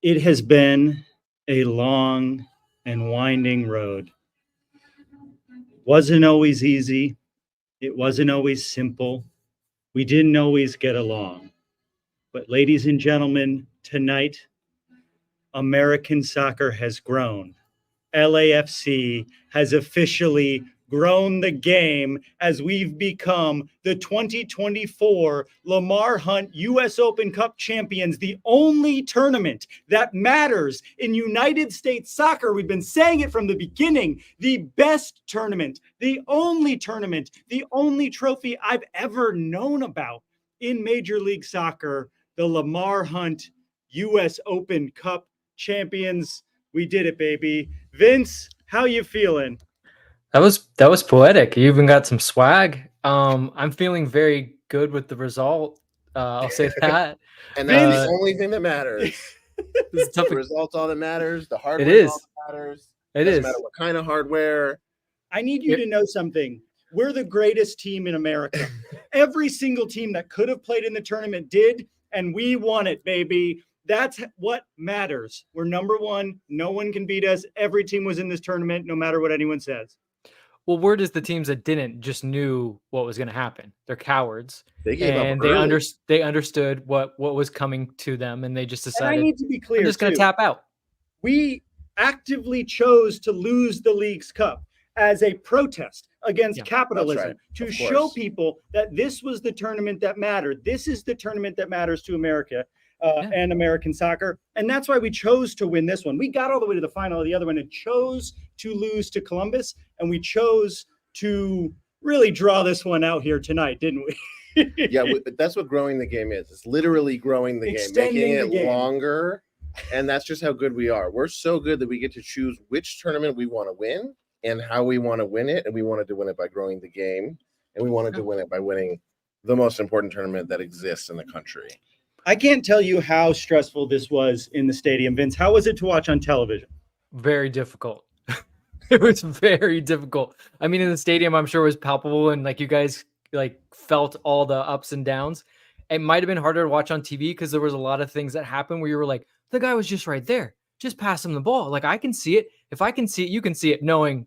It has been a long and winding road. Wasn't always easy. It wasn't always simple. We didn't always get along. But ladies and gentlemen, tonight, American soccer has grown. LAFC has officially grown the game as we've become the 2024 Lamar Hunt US Open Cup champions, the only tournament that matters in United States soccer. We've been saying it from the beginning, the best tournament, the only trophy I've ever known about in Major League Soccer, the Lamar Hunt US Open Cup champions. We did it, baby. Vince, how you feeling? That was poetic. You even got some swag. I'm feeling very good with the result. I'll say that. And that's the only thing that matters. The result's all that matters. The hardware is all that matters. It doesn't is. matter what kind of hardware. I need you to know something. We're the greatest team in America. Every single team that could have played in the tournament did, and we won it, baby. That's what matters. We're number one. No one can beat us. Every team was in this tournament, no matter what anyone says. Well, word is the teams that didn't just knew what was going to happen. They're cowards. They gave and up they understood what was coming to them, and they just decided, and I need to be clear, I'm just going to tap out. We actively chose to lose the League's Cup as a protest against capitalism, to show people that this was the tournament that mattered. This is the tournament that matters to America. And American soccer. And that's why we chose to win this one. We got all the way to the final of the other one and chose to lose to Columbus. And we chose to really draw this one out here tonight, didn't we? Yeah, but that's what growing the game is. It's literally growing the game, making it longer. And that's just how good we are. We're so good that we get to choose which tournament we want to win and how we want to win it. And we wanted to win it by growing the game. And we wanted to win it by winning the most important tournament that exists in the country. I can't tell you how stressful this was in the stadium. Vince, how was it to watch on television? Very difficult. It was very difficult. I mean, in the stadium, I'm sure it was palpable, and like you guys like felt all the ups and downs. It might have been harder to watch on TV because there was a lot of things that happened where you were like, the guy was just right there. Just pass him the ball. Like, I can see it. If I can see it, you can see it, knowing,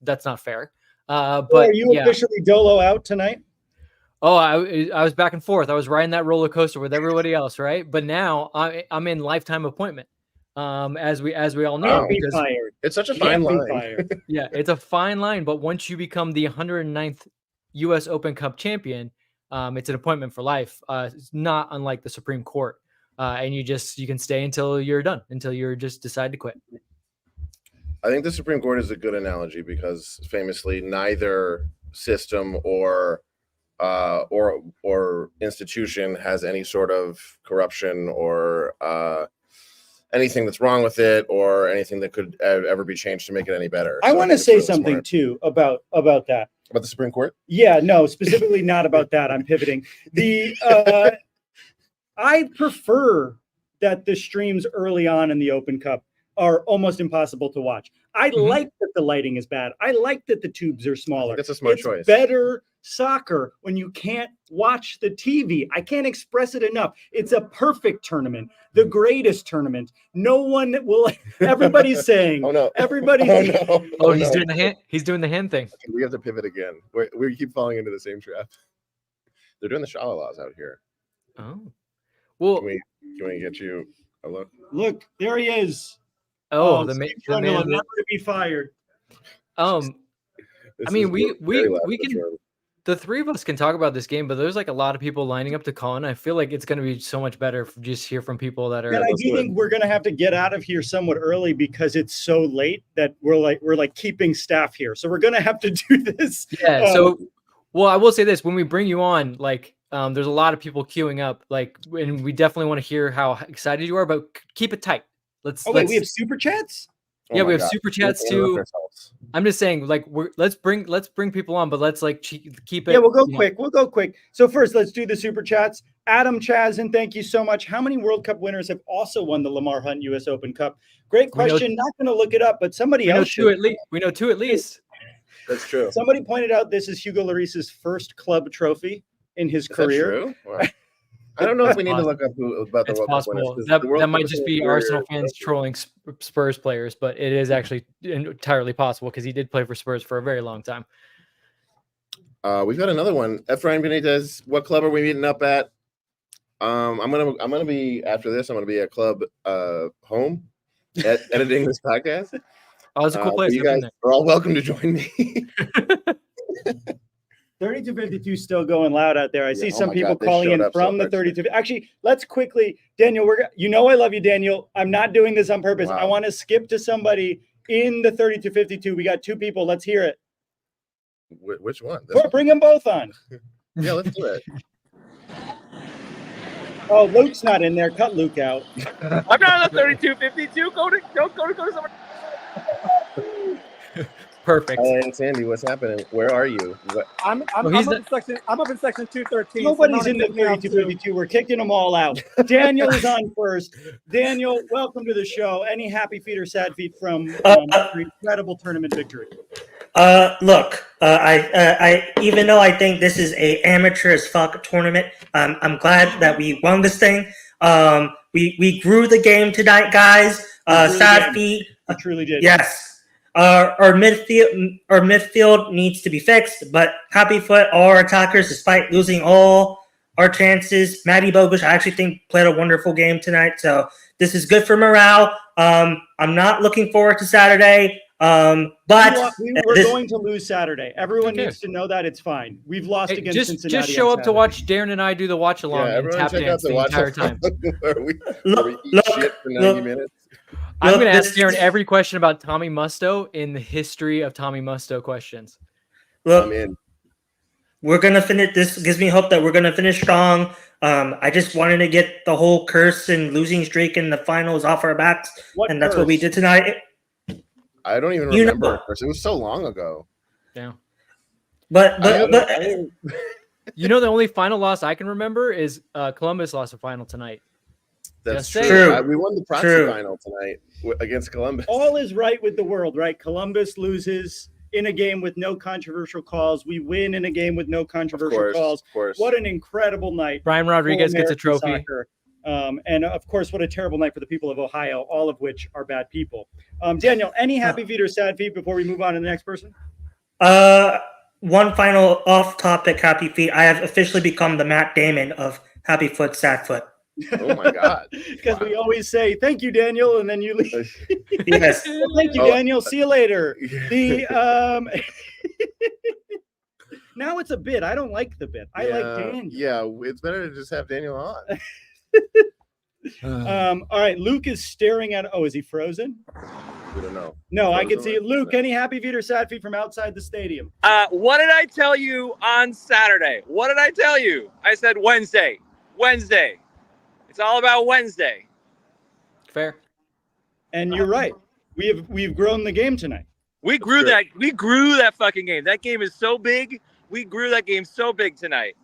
that's not fair. But are you officially dolo out tonight? Oh, I was back and forth. I was riding that roller coaster with everybody else, right? But now I'm in lifetime appointment, as we all know. Because it's such a fine line. Yeah, it's a fine line. But once you become the 109th U.S. Open Cup champion, it's an appointment for life. It's not unlike the Supreme Court, and you can stay until you're done, until you're just decide to quit. I think the Supreme Court is a good analogy because famously neither system or institution has any sort of corruption or anything that's wrong with it or anything that could ever be changed to make it any better. I want to say something too about that. About the Supreme Court? Yeah, no, specifically not about that. I'm pivoting. I prefer that the streams early on in the Open Cup are almost impossible to watch. I like that the lighting is bad. I like that the tubes are smaller. That's a smart choice. Better soccer when you can't watch the TV. I can't express it enough. It's a perfect tournament, the greatest tournament. No one will. Everybody's saying. Oh no! Everybody's. He's doing the hand. He's doing the hand thing. We have to pivot again. We keep falling into the same trap. They're doing the shalalas out here. Oh, well. Can we get you a look? Look, there he is. Oh, the man never to be fired. I mean, we can. The three of us can talk about this game, but there's like a lot of people lining up to call in. I feel like it's going to be so much better if just hear from people that are. And I do think we're going to have to get out of here somewhat early because it's so late that we're like keeping staff here. So we're going to have to do this. Yeah. Well, I will say this: when we bring you on, like, there's a lot of people queuing up, like, and we definitely want to hear how excited you are. But keep it tight. We have super chats. Yeah, we have super chats too. I'm just saying, like, let's bring people on, but let's like keep it. Yeah, we'll go quick. We'll go quick. So first, let's do the super chats. Adam Chazin, thank you so much. How many World Cup winners have also won the Lamar Hunt US Open Cup? Great question. Not going to look it up, but somebody else should. We know two at least. That's true. Somebody pointed out this is Hugo Lloris's first club trophy in his career. That true? I don't know if we need to look up about the It's World Cup possible. winners. That might just be Arsenal fans trolling Spurs players, but it is actually entirely possible because he did play for Spurs for a very long time. We've got another one. Efrain Benitez, what club are we meeting up at? I'm gonna be after this. I'm gonna be at club home editing this podcast. Oh, it's a cool place. You guys are all welcome to join me. 3252 still going loud out there. I see some people God, calling in from the 32. Actually, let's quickly, Daniel. I love you, Daniel. I'm not doing this on purpose. Wow. I want to skip to somebody in the 3252. We got 2 people. Let's hear it. Which one? Bring them both on. Yeah, let's do it. Oh, Luke's not in there. Cut Luke out. I'm not on the 3252. Go to someone. Perfect. And Sandy, what's happening? Where are you? I'm up in section 213. Nobody's in the 3252. We're kicking them all out. Daniel is on first. Daniel, welcome to the show. Any happy feet or sad feet from your incredible tournament victory? Look, I even though I think this is a amateur as fuck tournament, I'm glad that we won this thing. We grew the game tonight, guys. Sad feet. We truly did. Yes. Our midfield needs to be fixed, but happy foot all our attackers, despite losing all our chances. Mateusz Bogusz, I actually think, played a wonderful game tonight, so this is good for morale. I'm not looking forward to Saturday, but we're going to lose Saturday. Everyone needs to know that. It's fine. We've lost against Cincinnati. Just show up to watch Darren and I do the watch along and tap dance the entire time. we eat shit for 90 minutes. I'm going to ask Darren every question about Tommy Musto in the history of Tommy Musto questions. Look, we're going to finish. This gives me hope that we're going to finish strong. I just wanted to get the whole curse and losing streak in the finals off our backs, and that's what we did tonight. I don't even remember it. It was so long ago. Yeah. But you know, the only final loss I can remember is Columbus lost a final tonight. That's true. We won the proxy final tonight against Columbus. All is right with the world, right? Columbus loses in a game with no controversial calls. We win in a game with no controversial calls. Of course. What an incredible night. Brian Rodriguez gets a trophy. Soccer. And of course, what a terrible night for the people of Ohio, all of which are bad people. Daniel, any happy feet or sad feet before we move on to the next person? One final off-topic happy feet. I have officially become the Matt Damon of happy foot, sad foot. Oh my God! Because we always say thank you, Daniel, and then you leave. Yes. Well, thank you, Daniel. See you later. The now it's a bit. I don't like the bit. I like Daniel. Yeah, it's better to just have Daniel on. All right, Luke is staring at. Oh, is he frozen? We don't know. No, I can see it. Luke, any happy feet or sad feet from outside the stadium? What did I tell you on Saturday? What did I tell you? I said Wednesday. It's all about Wednesday. Fair. And you're right. We've grown the game tonight. We grew that fucking game. That game is so big. We grew that game so big tonight.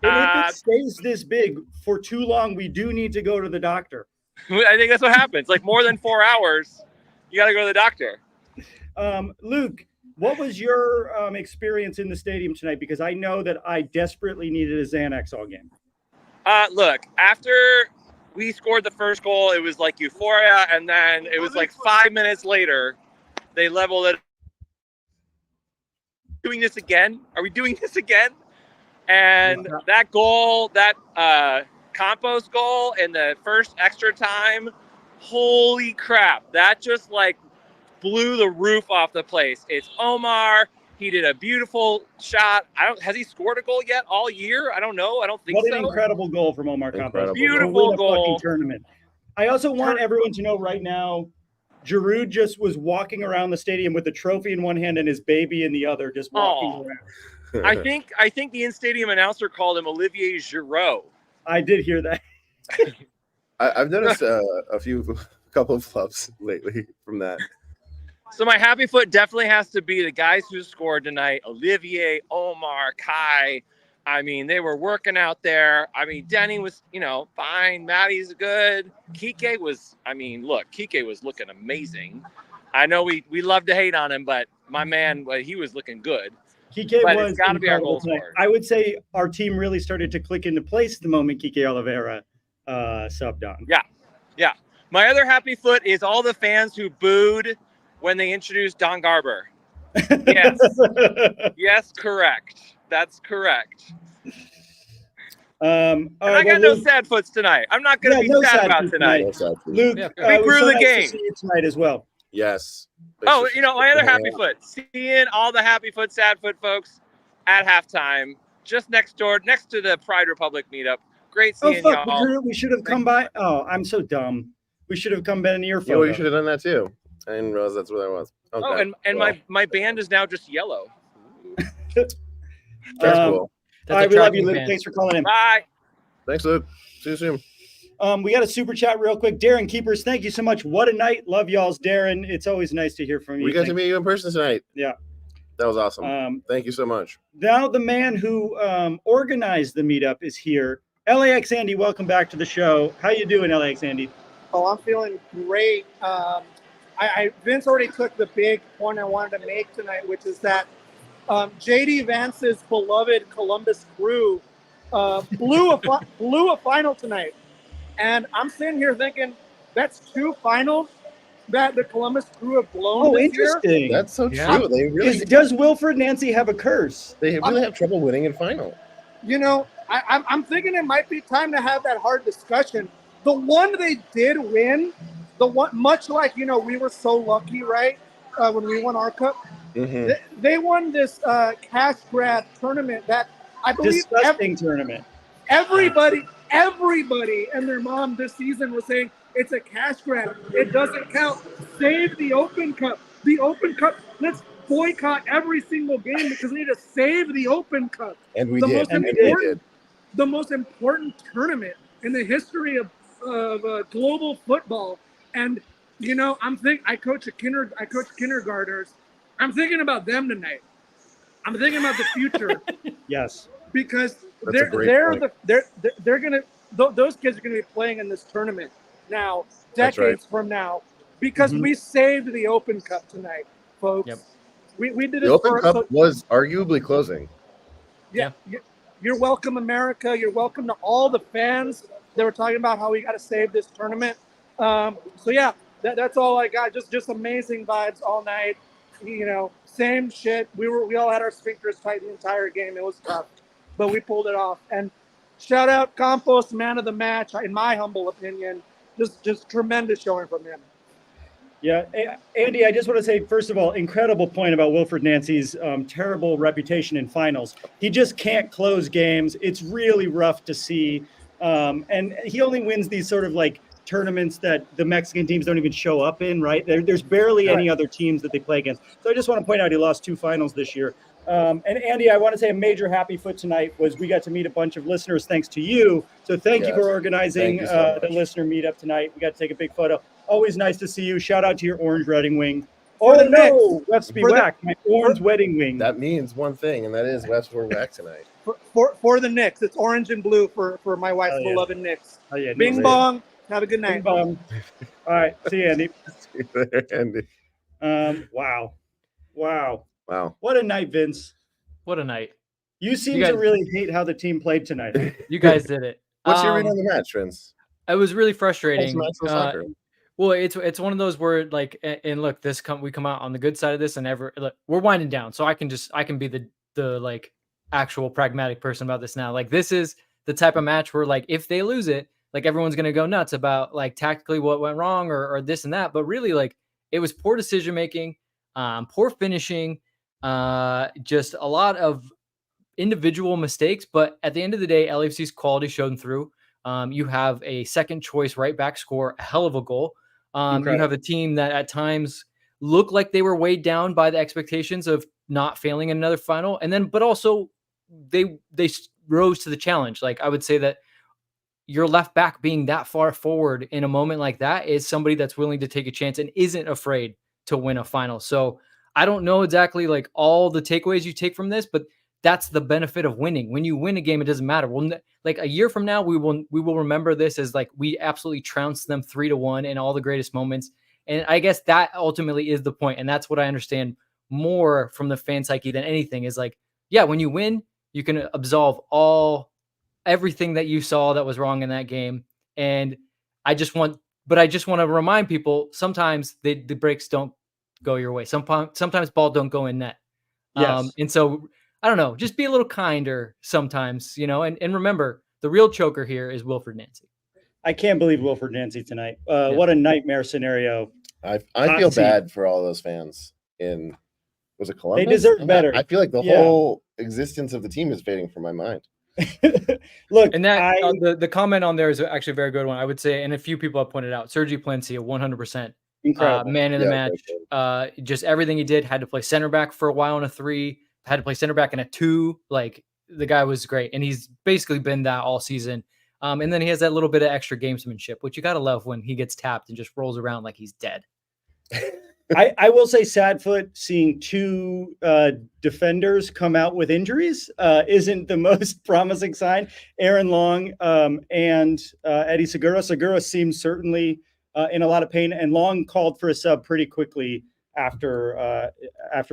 And if it stays this big for too long, we do need to go to the doctor. I think that's what happens. Like more than 4 hours, you got to go to the doctor. Luke, what was your experience in the stadium tonight? Because I know that I desperately needed a Xanax all game. Look, after we scored the first goal, it was like euphoria, and then it was like 5 minutes later, they leveled it. Doing this again? Are we doing this again? And that goal, that Campos goal in the first extra time, holy crap. That just like blew the roof off the place. It's Omar. He did a beautiful shot. Has he scored a goal yet all year? I don't know. I don't think so. What an incredible goal from Omar Campos. Beautiful goal. Tournament. I also want everyone to know right now, Giroud just was walking around the stadium with the trophy in one hand and his baby in the other, just walking around. I think the in-stadium announcer called him Olivier Giroud. I did hear that. I've noticed a couple of flubs lately from that. So my happy foot definitely has to be the guys who scored tonight. Olivier, Omar, Kei. I mean, they were working out there. I mean, Denny was, fine. Matty's good. Kike was, Kike was looking amazing. I know we love to hate on him, but my man, he was looking good. Kike But was it's got to be our incredible goal tonight. scorer. I would say our team really started to click into place the moment Kike Olivera subbed on. Yeah. My other happy foot is all the fans who booed when they introduced Don Garber. Yes. Yes, correct. That's correct. And I got no sad foots tonight. I'm not going to be sad about tonight. No sad food. Luke, Yeah, it was grew so the nice game. to see you tonight as well. Yes. Oh, my other happy foot. Seeing all the happy foot, sad foot folks at halftime, just next door, next to the Pride Republic meetup. Great seeing y'all. We should have come by. Oh, I'm so dumb. We should have come by in your You know, photo. you should have done that too. I didn't realize that's what that was. Okay. Oh, and well, my band is now just yellow. that's cool. All right, we love you, Luke. Thanks for calling in. Bye. Thanks, Luke. See you soon. We got a super chat real quick. Darren Keepers, thank you so much. What a night. Love y'all's Darren. It's always nice to hear from you. We got to meet you in person tonight. Yeah. That was awesome. Thank you so much. Now the man who organized the meetup is here. LAX Andy, welcome back to the show. How you doing, LAX Andy? Oh, I'm feeling great. Vince already took the big point I wanted to make tonight, which is that JD Vance's beloved Columbus Crew blew a final tonight. And I'm sitting here thinking that's 2 finals that the Columbus Crew have blown. Oh, this interesting. Year. That's so Yeah. true. They really, Does Wilfred Nancy have a curse? they really have trouble winning in final. You know, I'm thinking it might be time to have that hard discussion. The one they did win, the one much like, you know, we were so lucky, right? When we won our cup, they won this cash grab tournament that I believe Disgusting tournament. everybody and their mom this season was saying it's a cash grab. It doesn't count. Save the Open Cup. The Open Cup. Let's boycott every single game because we need to save the Open Cup. And we The did. most And we important- did. The most important tournament in the history of global football. And you know, I coach kindergartners. I'm thinking about them tonight. I'm thinking about the future Yes. because That's a great point. they're gonna those kids are gonna be playing in this tournament now, That's right. decades from now, because we saved the Open Cup tonight, folks. Yep. We did The it Open Cup was arguably closing. Yeah. You're welcome, America. You're welcome to all the fans that were talking about how we got to save this tournament. So yeah, that's all I got. Just amazing vibes all night. You know, same shit. We all had our sphincters tight the entire game. It was tough, but we pulled it off. And shout out Campos, man of the match, in my humble opinion. Just tremendous showing from him. Yeah, Andy, I just want to say, first of all, incredible point about Wilfred Nancy's terrible reputation in finals. He just can't close games. It's really rough to see. And he only wins these sort of like tournaments that the Mexican teams don't even show up in, right? There's barely any other teams that they play against. So I just want to point out he lost 2 finals this year. And Andy, I want to say a major happy foot tonight was we got to meet a bunch of listeners thanks to you. So thank you for organizing Thank you so the much. listener meetup tonight. We got to take a big photo. Always nice to see you. Shout out to your orange wedding wing. For the no, let's be for the- whacked. My orange wedding wing. That means one thing, and that is West we're back tonight. For the Knicks, it's orange and blue for my wife's Oh, yeah. beloved Knicks. Oh, yeah, Bing no, bong. Have a good Bing night. bong. All right. See you, Andy. Andy. Wow. Wow. What a night, Vince. What a night. You seem You guys- to really hate how the team played tonight. You guys did it. What's your read on the match, Vince? It was really What's frustrating. the match for soccer? Well, it's one of those where like, and look, we come out on the good side of this, and look, we're winding down, so I can be the like actual pragmatic person about this now. Like, this is the type of match where like if they lose it, like everyone's gonna go nuts about like tactically what went wrong or this and that. But really, like it was poor decision making, poor finishing, just a lot of individual mistakes. But at the end of the day, LAFC's quality showed through. You have a second choice right back score a hell of a goal. You have a team that at times looked like they were weighed down by the expectations of not failing in another final. And then, but also they rose to the challenge. Like I would say that your left back being that far forward in a moment like that is somebody that's willing to take a chance and isn't afraid to win a final. So I don't know exactly like all the takeaways you take from this, but that's the benefit of winning. When you win a game, it doesn't matter. Like a year from now, we will remember this as like we absolutely trounced them 3-1 in all the greatest moments. And I guess that ultimately is the point. And that's what I understand more from the fan psyche than anything is like, yeah, when you win, you can absolve everything that you saw that was wrong in that game. And I just want to remind people, sometimes the breaks don't go your way. Sometimes ball don't go in net. Yes. And so I don't know, just be a little kinder sometimes, and remember the real choker here is Wilfred Nancy. I can't believe Wilfred Nancy tonight. What a nightmare scenario. I feel bad for all those fans was it Columbus? They deserve better. I feel like the whole existence of the team is fading from my mind. Look, and that the comment on there is actually a very good one. I would say, and a few people have pointed out, Sergi Palencia, 100%. Incredible. Man of the match. Just everything he did. Had to play center back for a while in a 3. Had to play center back in a 2. Like, the guy was great, and he's basically been that all season. And then he has that little bit of extra gamesmanship, which you gotta love when he gets tapped and just rolls around like he's dead. I will say, Sadfoot, seeing 2 defenders come out with injuries isn't the most promising sign. Aaron Long and Eddie Segura. Segura seems certainly in a lot of pain, and Long called for a sub pretty quickly after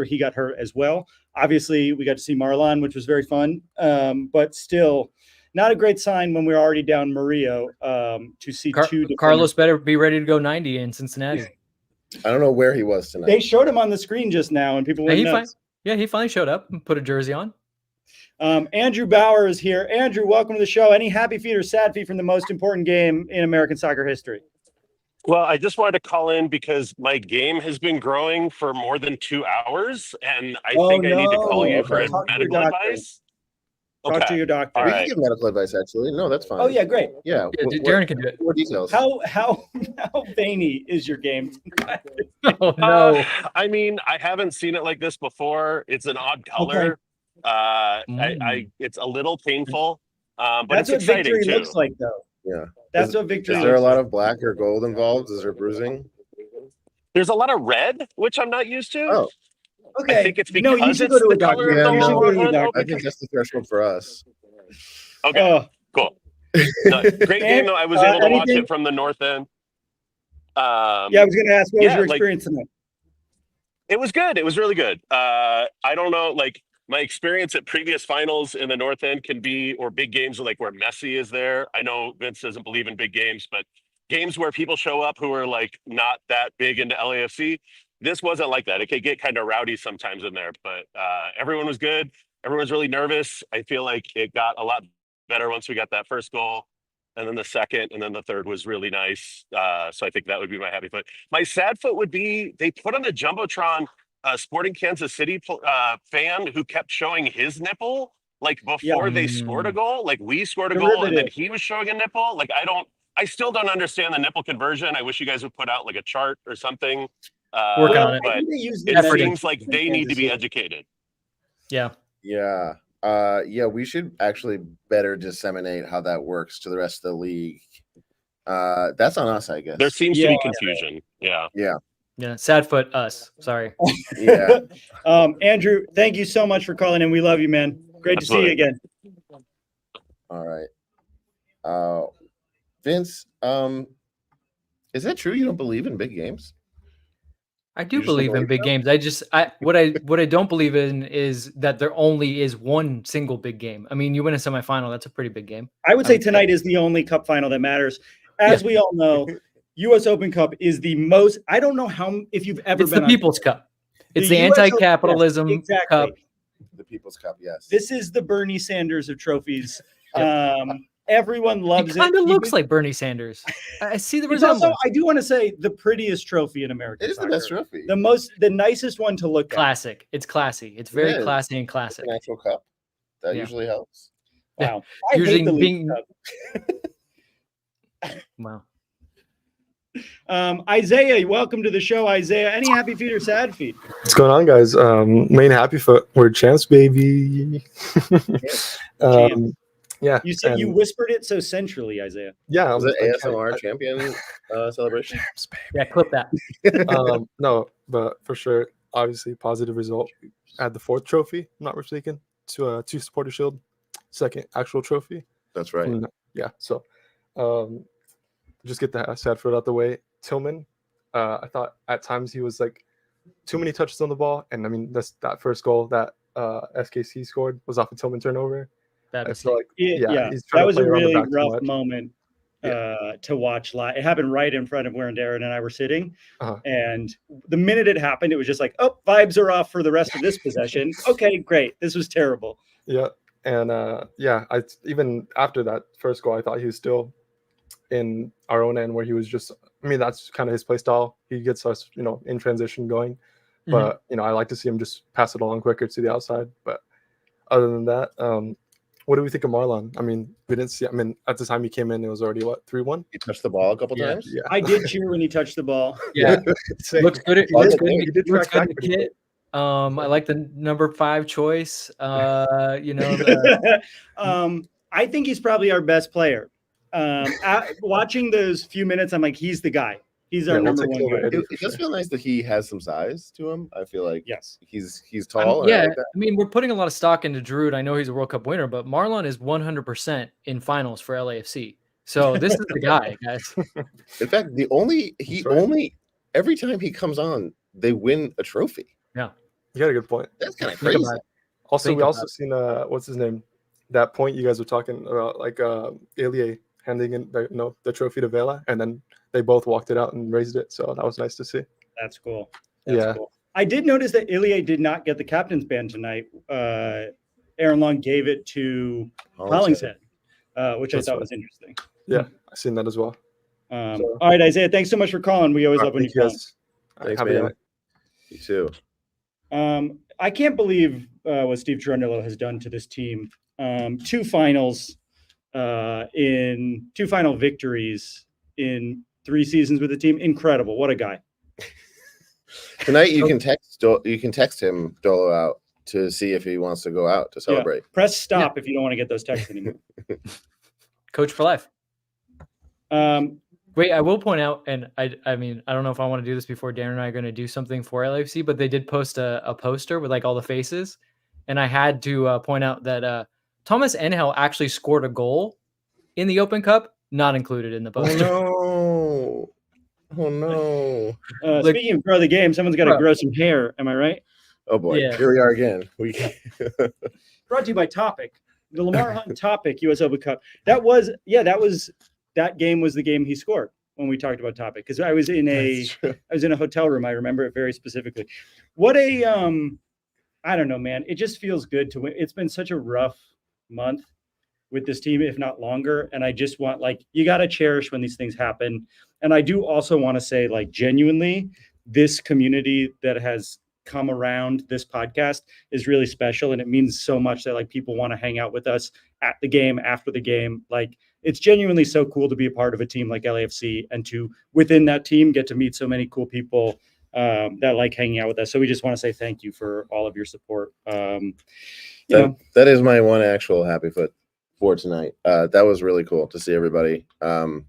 he got hurt as well. Obviously, we got to see Marlon, which was very fun, but still not a great sign when we're already down Murillo to see 2 defenders. Carlos better be ready to go 90 in Cincinnati. I don't know where he was tonight. They showed him on the screen just now, and people went nuts. He finally showed up and put a jersey on. Andrew Bauer is here. Andrew, welcome to the show. Any happy feet or sad feet from the most important game in American soccer history? Well, I just wanted to call in because my game has been growing for more than 2 hours, and I think I need to call you for medical advice. Talk to your doctor. We can give medical advice, actually. No, that's fine. Oh, yeah, great. Yeah. Darren can do it. More details. How veiny is your game? Oh, no. I mean, I haven't seen it like this before. It's an odd color. Okay. It's a little painful, but that's it's what exciting victory too. looks like, though. Yeah. That's what victory Is looks there a lot like. of black or gold involved? Is there bruising? There's a lot of red, which I'm not used to. Oh. Okay. I think it's because No, you should go to a doctor. Yeah, You should go to a doctor. I think that's the threshold for us. Okay, cool. Great game, though. I was able to watch it from the north end. I was going to ask, what was your experience tonight? It was good. It was really good. I don't know, my experience at previous finals in the north end can be, or big games like where Messi is there. I know Vince doesn't believe in big games, but games where people show up who are not that big into LAFC, this wasn't like that. It could get kind of rowdy sometimes in there, but everyone was good. Everyone was really nervous. I feel like it got a lot better once we got that first goal, and then the second, and then the third was really nice. So I think that would be my happy foot. My sad foot would be they put on the Jumbotron Sporting Kansas City fan who kept showing his nipple before they scored a goal. We scored a goal and then he was showing a nipple. I still don't understand the nipple conversion. I wish you guys would put out a chart or something. Work on it. But it seems like they need to be educated. Yeah. Yeah. We should actually better disseminate how that works to the rest of the league. That's on us, I guess. There seems to be confusion. Yeah. Sad foot us. Sorry. Yeah. Andrew, thank you so much for calling in. We love you, man. Great to see you again. All right. Vince, is that true? You don't believe in big games? I do believe in big games. What I don't believe in is that there only is one single big game. I mean, you win a semifinal, that's a pretty big game. I would say tonight is the only cup final that matters. As we all know, U.S. Open Cup is the most. I don't know if you've ever been. It's the People's Cup. It's the anti-capitalism cup. The People's Cup, yes. This is the Bernie Sanders of trophies. Everyone loves it. It kind of looks like Bernie Sanders. I see the resemblance. Also, I do want to say the prettiest trophy in America. It is the best trophy. The nicest one to look classic. It's classy. It's very classy and classic. An actual cup. That usually helps. Wow. Using being. Wow. Isaiah, welcome to the show, Isaiah. Any happy feet or sad feet? What's going on, guys? Main happy foot. We're champs, baby. Yeah. You said you whispered it so centrally, Isaiah. Yeah. Was it ASMR champion celebration? Yeah, clip that. No, but for sure, obviously, positive result. Had the 4th trophy, I'm not mistaken, to 2 supporter shield, 2nd actual trophy. That's right. Yeah. So, just get that sad foot out the way. Tillman, I thought at times he was too many touches on the ball, and I mean that first goal that SKC scored was off a Tillman turnover. That I is feel like Yeah, he's trying that to was play a around the really back too rough much. moment to watch live. It happened right in front of where Darren and I were sitting. Uh-huh. And the minute it happened, it was just like, oh, vibes are off for the rest of this possession. Okay, great. This was terrible. Yeah, and I even after that first goal, I thought he was still in our own end where he was just. I mean, that's kind of his play style. He gets us, in transition going. But I like to see him just pass it along quicker to the outside. But other than that, what do we think of Marlon? I mean, we didn't see. I mean, at the time he came in, it was already 3-1. He touched the ball a couple times. Yeah, I did cheer when he touched the ball. Yeah, looks good. He Looks did- good. he did Looks track good in back the pretty kit. I like the number 5 choice. I think he's probably our best player. Watching those few minutes, I'm like, he's the guy. He's our Yeah, we'll number take one care of guy. Eddie. It does feel nice that he has some size to him. I feel like Yes. he's tall. and I Yeah, like that. I mean, we're putting a lot of stock into Giroud. I know he's a World Cup winner, but Marlon is 100% in finals for LAFC. So this is the guy, guys. In fact, every time he comes on, they win a trophy. You got a good point. That's kind of Think crazy. about it. Also, Think we about also seen what's his name? That point you guys were talking about, like Ilie handing in the trophy to Vela, and then they both walked it out and raised it. So that was nice to see. That's cool. Yeah. Cool. I did notice that Ilie did not get the captain's band tonight. Aaron Long gave it to Hollingshead, which I That's thought right. was interesting. Yeah, I've seen that as well. All right, Isaiah, thanks so much for calling. We always love when you call. Thanks, Have a good man. night. You too. I can't believe what Steve Cherundolo has done to this team. 2 finals in 2 final victories in 3 seasons with the team. Incredible. What a guy. Tonight you can text him Dolo out to see if he wants to go out to celebrate. Yeah. Press stop if you don't want to get those texts anymore. Coach for life. Wait, I will point out, and I mean, I don't know if I want to do this before Darren and I are going to do something for LAFC, but they did post a poster with like all the faces, and I had to point out that Thomas Enhel actually scored a goal in the Open Cup, not included in the poster. Oh no! Speaking of grow the game, someone's got to grow some hair. Am I right? Oh boy! Yeah. Here we are again. Brought to you by Topic, the Lamar Hunt Topic U.S. Open Cup. That game was the game he scored when we talked about Topic, because I was in a hotel room. I remember it very specifically. What a I don't know, man. It just feels good to win. It's been such a rough month with this team, if not longer. And I just want, you got to cherish when these things happen. And I do also want to say, genuinely, this community that has come around this podcast is really special. And it means so much that people want to hang out with us at the game, after the game. It's genuinely so cool to be a part of a team like LAFC and to, within that team, get to meet so many cool people that like hanging out with us. So we just want to say thank you for all of your support. That is my one actual happy foot for tonight. That was really cool to see everybody. That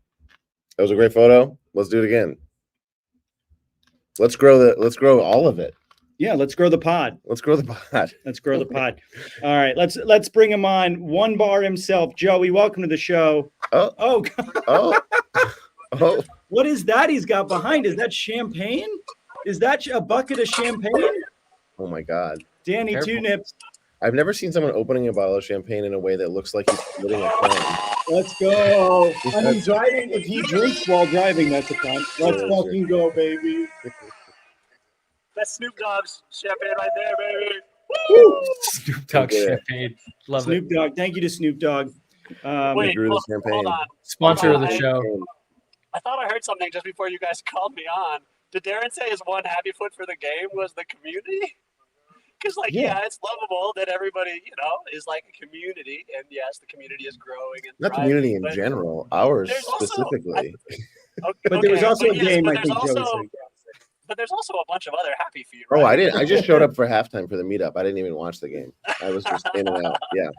was a great photo. Let's do it again. Let's grow all of it. Yeah, let's grow the pod. Let's grow the pod. Let's grow the pod. All right, let's bring him on. One bar himself, Joey. Welcome to the show. Oh. What is that he's got behind? Is that champagne? Is that a bucket of champagne? Oh my God. Danny Careful. Two Nips. I've never seen someone opening a bottle of champagne in a way that looks like he's splitting a pen. Let's go. I mean, driving, if he drinks while driving, that's a fun. Let's fucking go, baby. That's Snoop Dogg's champagne right there, baby. Woo! Snoop Dogg Okay. champagne. Love Snoop Dogg. Thank you to Snoop Dogg. Wait, Drew the hold champagne. on. Sponsor of the I- show. I thought I heard something just before you guys called me on. Did Darren say his one happy foot for the game was the community? Because, Yeah. it's lovable that everybody, is like a community. And yes, the community is growing. And Not thriving, community in but general, ours there's also- specifically. But there was also a game, but I think there's Joey also, said. but there's also a bunch of other happy feet, Oh, right? I didn't. I just showed up for halftime for the meetup. I didn't even watch the game. I was just in and out. Yeah.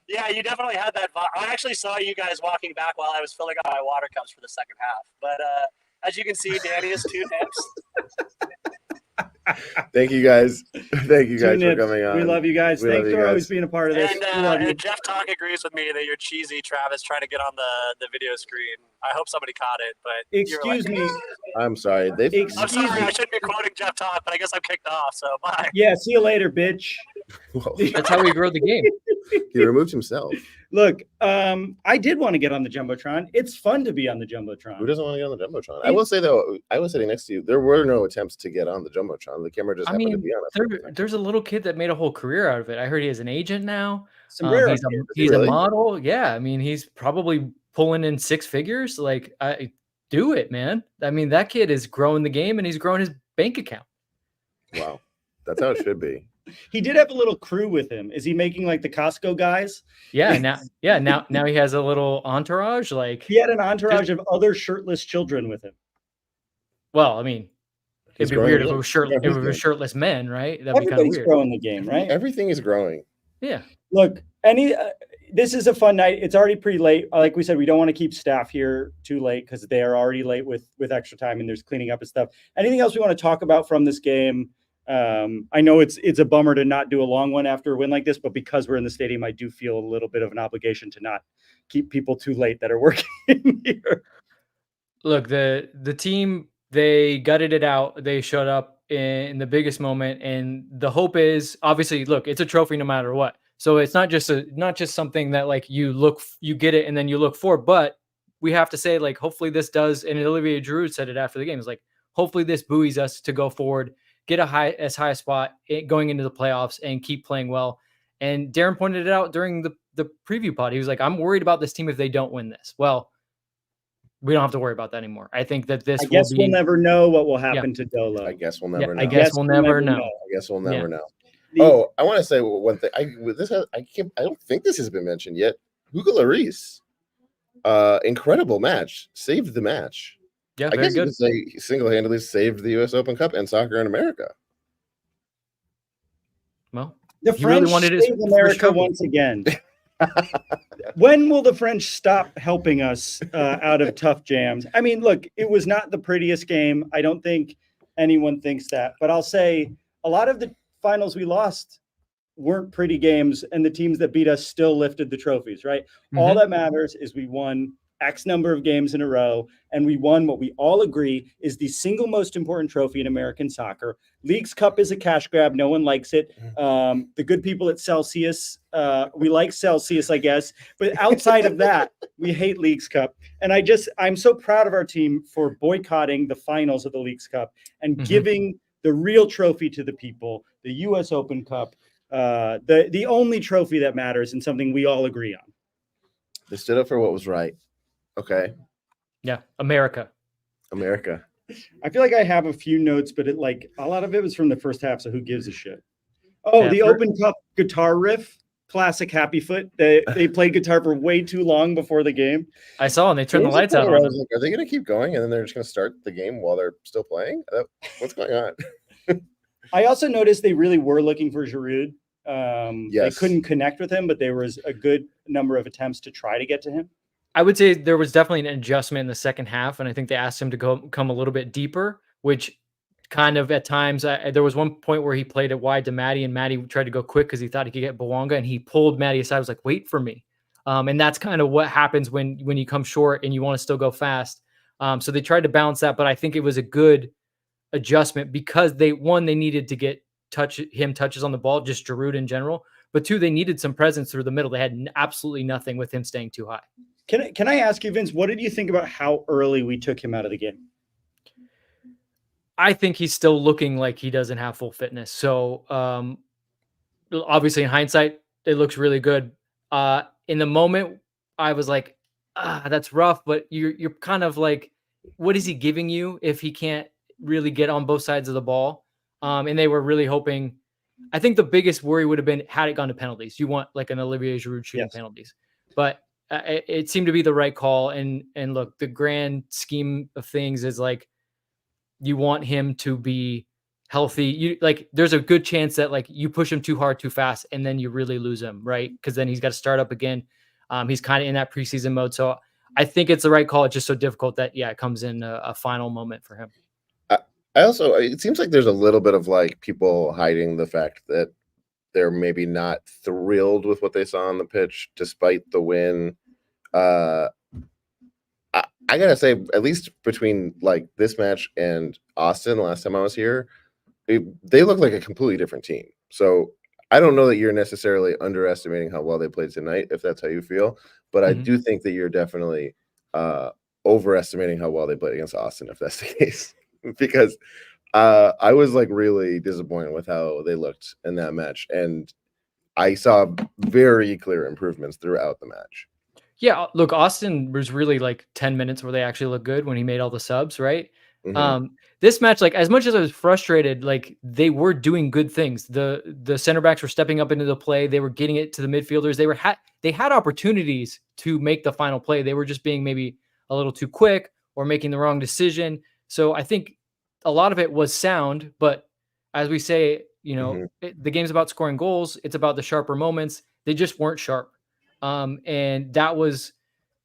Yeah, you definitely had that vibe. I actually saw you guys walking back while I was filling up my water cups for the second half. But as you can see, Danny is 2 nips. Thank you guys. Thank you guys for Nips. coming on. We love you guys. We love Thanks you for always guys. being a part of this. We love you. And Jeff Talk agrees with me that you're cheesy, Travis, trying to get on the video screen. I hope somebody caught it, but Excuse me. I'm sorry. I'm sorry, I shouldn't be quoting Jeff Talk, but I guess I'm kicked off. So bye. Yeah, see you later, bitch. That's how we grow the game. He removed himself. Look, I did want to get on the Jumbotron. It's fun to be on the Jumbotron. Who doesn't want to get on the Jumbotron? I will say, though, I was sitting next to you. There were no attempts to get on the Jumbotron. The camera just happened to be on us. There's a little kid that made a whole career out of it. I heard he has an agent now. Sombrero He's really? a model. Yeah, I mean, he's probably pulling in 6 figures. Like, do it, man. I mean, that kid is growing the game and he's growing his bank account. Wow. That's how it should be. He did have a little crew with him. Is he making like the Costco guys? Yeah, now he has a little entourage. Like, He had an entourage of other shirtless children with him. well, I mean, He's it'd be growing weird the if it game. was shirtless. If it was shirtless men, right? That'd be kind of Everybody's weird. growing the game, right? Everything is growing. Yeah. Look, this is a fun night. It's already pretty late. Like we said, we don't want to keep staff here too late because they are already late with extra time and there's cleaning up and stuff. Anything else we want to talk about from this game? I know it's a bummer to not do a long one after a win like this, but because we're in the stadium, I do feel a little bit of an obligation to not keep people too late that are working here. Look, the team, they gutted it out. They showed up in the biggest moment, and the hope is obviously, look, it's a trophy no matter what. So it's not just something that like you get it and then you look for, but we have to say like hopefully this does. And Olivier Giroud said it after the game. It's like hopefully this buoys us to go forward, get as high a spot going into the playoffs, and keep playing well. And Darren pointed it out during the preview pod. He was like, I'm worried about this team if they don't win this. Well, we don't have to worry about that anymore. I think that this we'll never know what will happen to Dolo. I guess we'll never know. I guess we'll never know. I guess we'll never know. Oh, I want to say one thing. I don't think this has been mentioned yet. Hugo Lloris, incredible match, saved the match. Yeah, I very guess good. you could say he single-handedly saved the U.S. Open Cup and soccer in America. Well, the he really French wanted his save America trophy. once again. When will the French stop helping us out of tough jams? I mean, look, it was not the prettiest game. I don't think anyone thinks that. But I'll say a lot of the finals we lost weren't pretty games, and the teams that beat us still lifted the trophies, right? All that matters is we won X number of games in a row, and we won what we all agree is the single most important trophy in American soccer. Leagues Cup is a cash grab. No one likes it. The good people at Celsius, we like Celsius, I guess. But outside of that, we hate Leagues Cup. And I'm so proud of our team for boycotting the finals of the Leagues Cup and giving the real trophy to the people, the U.S. Open Cup, the only trophy that matters and something we all agree on. They stood up for what was right. Okay. Yeah, America. I feel like I have a few notes, but a lot of it was from the first half, so who gives a shit? Oh, the Open Cup guitar riff, classic Happy Foot. They played guitar for way too long before the game. I saw, and they turned the lights out on I them. was like, are they going to keep going, and then they're just going to start the game while they're still playing? What's going on? I also noticed they really were looking for Giroud. Yes. They couldn't connect with him, but there was a good number of attempts to try to get to him. I would say there was definitely an adjustment in the second half, and I think they asked him to come a little bit deeper, which kind of at times there was one point where he played it wide to Maddie, and Maddie tried to go quick because he thought he could get Bouanga, and he pulled Maddie aside. I was like, wait for me. And that's kind of what happens when you come short and you want to still go fast. So they tried to balance that, but I think it was a good adjustment because they needed to get touches on the ball, just Giroud in general, but two, they needed some presence through the middle. They had absolutely nothing with him staying too high. Can I ask you, Vince, what did you think about how early we took him out of the game? I think he's still looking like he doesn't have full fitness. So obviously in hindsight, it looks really good. In the moment, I was like, that's rough, but you're kind of like, what is he giving you if he can't really get on both sides of the ball? And they were really hoping. I think the biggest worry would have been had it gone to penalties. You want like an Olivier Giroud shooting penalties, but it seemed to be the right call. And look, the grand scheme of things is like you want him to be healthy. There's a good chance that like you push him too hard, too fast, and then you really lose him, right? Because then he's got to start up again. He's kind of in that preseason mode, so I think it's the right call. It's just so difficult that it comes in a final moment for him. It seems like there's a little bit of like people hiding the fact that they're maybe not thrilled with what they saw on the pitch, despite the win. I gotta say, at least between like this match and Austin, last time I was here, they look like a completely different team. So I don't know that you're necessarily underestimating how well they played tonight, if that's how you feel. But I do think that you're definitely overestimating how well they played against Austin, if that's the case. Because I was like really disappointed with how they looked in that match, and I saw very clear improvements throughout the match. Yeah, look, Austin was really like 10 minutes where they actually looked good when he made all the subs, right? This match, like as much as I was frustrated, like they were doing good things. The center backs were stepping up into the play. They were getting it to the midfielders. They had opportunities to make the final play. They were just being maybe a little too quick or making the wrong decision. So I think a lot of it was sound, but as we say, the game's about scoring goals. It's about the sharper moments. They just weren't sharp. And that was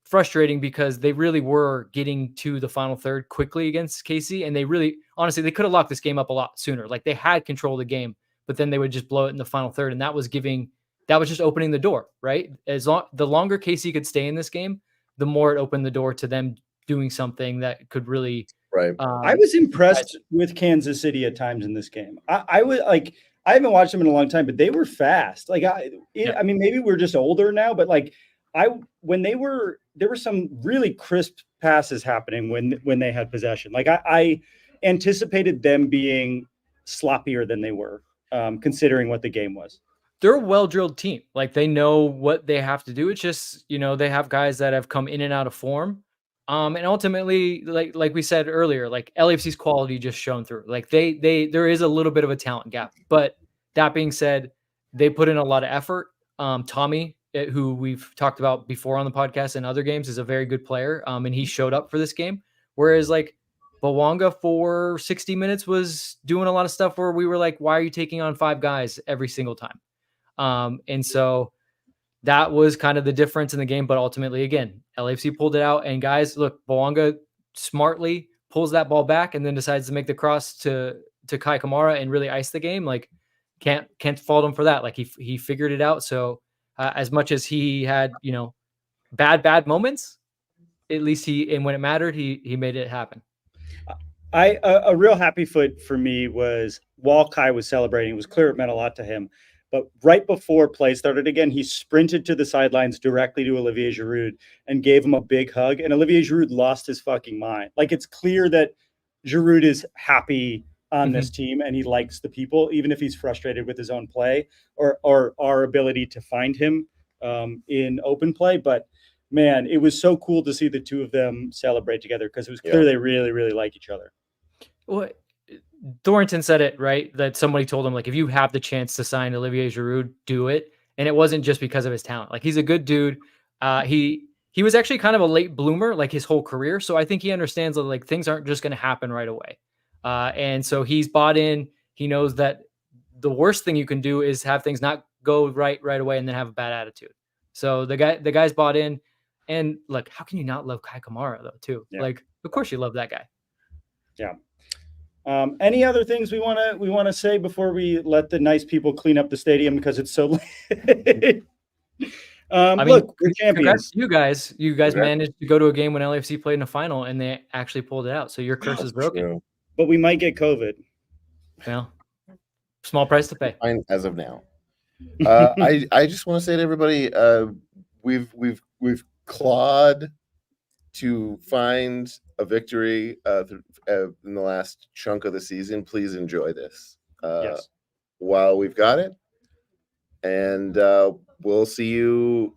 frustrating because they really were getting to the final third quickly against KC. And they really, honestly, they could have locked this game up a lot sooner. Like they had control of the game, but then they would just blow it in the final third. And that was just opening the door, right? The longer KC could stay in this game, the more it opened the door to them doing something that could really. Right. I was impressed with Kansas City at times in this game. I was like, I haven't watched them in a long time, but they were fast. Like, I mean, maybe we're just older now, but like, there were some really crisp passes happening when they had possession. Like, I anticipated them being sloppier than they were, considering what the game was. They're a well-drilled team. Like, they know what they have to do. It's just, they have guys that have come in and out of form. And ultimately, like we said earlier, like LAFC's quality just shone through. Like there is a little bit of a talent gap, but that being said, they put in a lot of effort. Tommy, who we've talked about before on the podcast and other games, is a very good player. And he showed up for this game. Whereas like Bouanga for 60 minutes was doing a lot of stuff where we were like, why are you taking on 5 guys every single time? And so that was kind of the difference in the game. But ultimately, again, LAFC pulled it out. And guys, look, Bouanga smartly pulls that ball back and then decides to make the cross to Kei Kamara and really ice the game. Like, can't fault him for that. Like he figured it out. So as much as he had, bad moments, at least when it mattered, he made it happen. A real happy foot for me was while Kei was celebrating, it was clear it meant a lot to him. But right before play started again, he sprinted to the sidelines directly to Olivier Giroud and gave him a big hug. And Olivier Giroud lost his fucking mind. Like, it's clear that Giroud is happy on this team and he likes the people, even if he's frustrated with his own play or our ability to find him in open play. But man, it was so cool to see the two of them celebrate together because it was clear they really, really like each other. Well, Thornton said it, right? That somebody told him, like, if you have the chance to sign Olivier Giroud, do it. And it wasn't just because of his talent. Like, he's a good dude. He was actually kind of a late bloomer, like his whole career. So I think he understands that like things aren't just going to happen right away. And so he's bought in. He knows that the worst thing you can do is have things not go right away and then have a bad attitude. So the guy's bought in. And look, how can you not love Kei Kamara though, too? Yeah. Like, of course you love that guy. Yeah. Any other things we want to say before we let the nice people clean up the stadium because it's so late? Look, we're champions. You guys managed to go to a game when LAFC played in a final and they actually pulled it out. So your curse is broken. True. But we might get COVID. Well, small price to pay. Fine as of now. I just want to say to everybody, we've clawed to find a victory in the last chunk of the season. Please enjoy this while we've got it. And we'll see you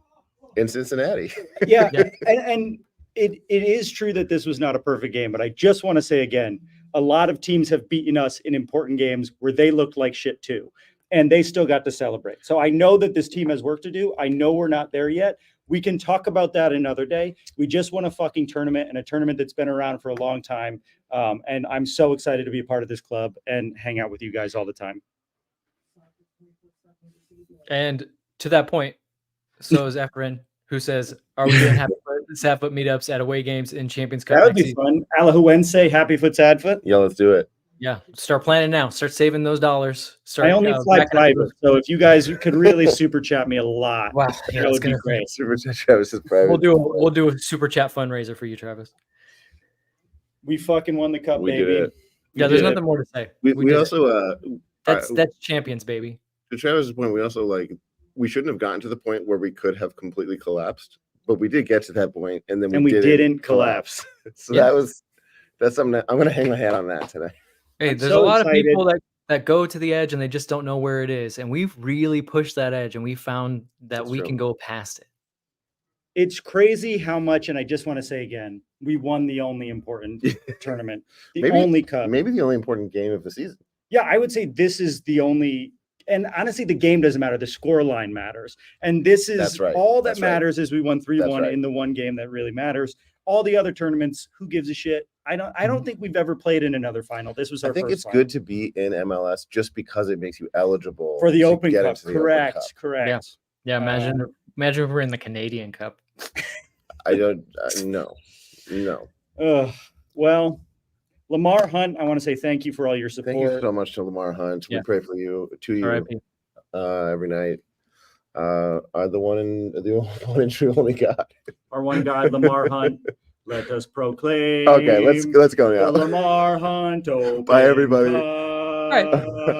in Cincinnati. Yeah. And it is true that this was not a perfect game, but I just want to say again, a lot of teams have beaten us in important games where they looked like shit too, and they still got to celebrate. So I know that this team has work to do. I know we're not there yet. We can talk about that another day. We just won a fucking tournament, and a tournament that's been around for a long time. And I'm so excited to be a part of this club and hang out with you guys all the time. And to that point, so is Efren, who says, are we doing Sadfoot meetups at away games in Champions Cup? That would be fun. Alahuense, Happy Foot, Sadfoot. Yeah, let's do it. Yeah, start planning now. Start saving those dollars. Start. I only fly backing up private, those- so if you guys could really super chat me a lot, Wow, that yeah, would be great. Super Chat Travis is private. We'll do a super chat fundraiser for you, Travis. We fucking won the cup, We did baby. it. We Yeah, there's did it. nothing more to say. We did it. also That's champions, baby. to Travis's point, we also we shouldn't have gotten to the point where we could have completely collapsed, but we did get to that point, and then we didn't collapse. So Yeah. that's something that I'm gonna hang my hat on that today. Hey, I'm there's so a lot excited. of people that go to the edge and they just don't know where it is, and we've really pushed that edge, and we found that That's we true. can go past it. It's crazy how much, and I just want to say again, we won the only important tournament, the only cup. Maybe the only important game of the season. Yeah, I would say this is the only, and honestly, the game doesn't matter. The score line matters. And this is That's right. all that That's right. matters is we won 3-1 right. in the one game that really matters. All the other tournaments, who gives a shit? I don't think we've ever played in another final. This was our I think first it's final. good to be in MLS just because it makes you eligible For the to Open get Cup. into the Open Correct. Cup. Correct. Yeah, imagine if we're in the Canadian Cup. I don't no. Well, Lamar Hunt, I want to say thank you for all your support. Thank you so much to Lamar Hunt. We Yeah. pray for you R.I.P. every night. Are the one and true only God. Our one God, Lamar Hunt. Let us proclaim. Okay, let's go the now. Lamar Hunt. Bye, everybody. Cup.